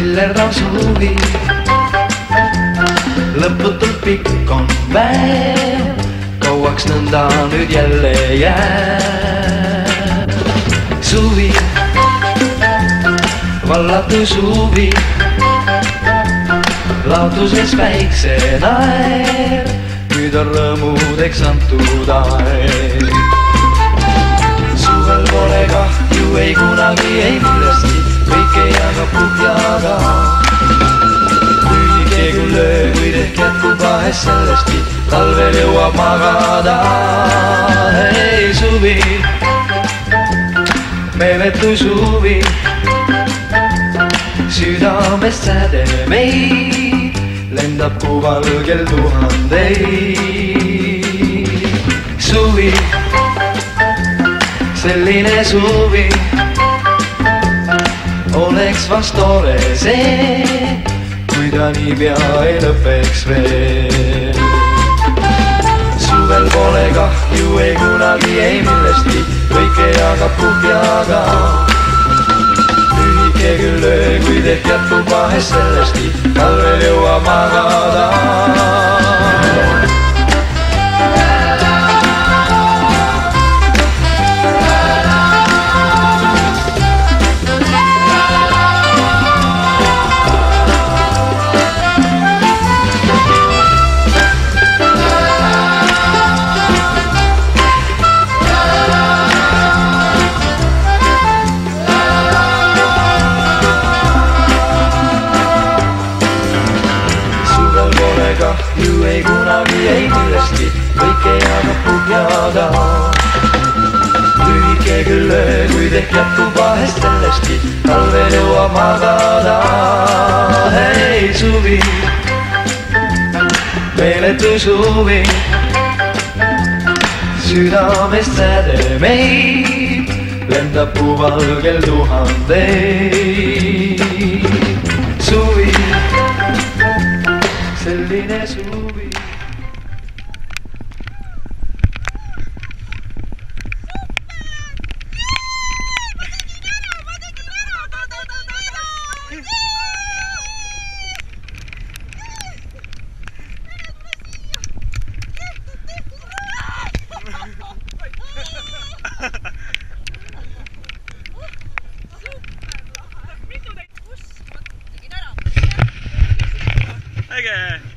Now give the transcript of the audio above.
sillerdav suvi. Lõputult pikk on päev, kauaks nõnda nüüd jälle jääb. Suvi, vallatu suvi, laotuses päikse naer, nüüd on rõõmudeks antud aeg. Suvel pole kahju ei kunagi ei millestki, kõike jagab kuhjaga. Lühike küll öö, kuid ehk jätkub vahest sellestki, talvel jõuab magada. Hei suvi, meeletu suvi, südamest säde meid, lendab kuu valgel tuhandeid. Suvi, selline suvi, oleks vast tore see, kui ta niipea ei lõpeks veel. Suvel pole kahju ei kunagi ei millestki, kõike jagab kuhjaga. Lühike küll öö, kuid ehk jätkub vahest sellestki, talvel jõuab magada. Kahju ei kunagi ei millestki, kõike jagab kuhjaga. Lühike küll öö, kuid ehk jätkub vahest sellestki, talvel jõuab magada. Hei suvi, meeletu suvi, südamest säde meid, lendab kuu valgel tuhandeid. Suvi, selline suvi. Äge!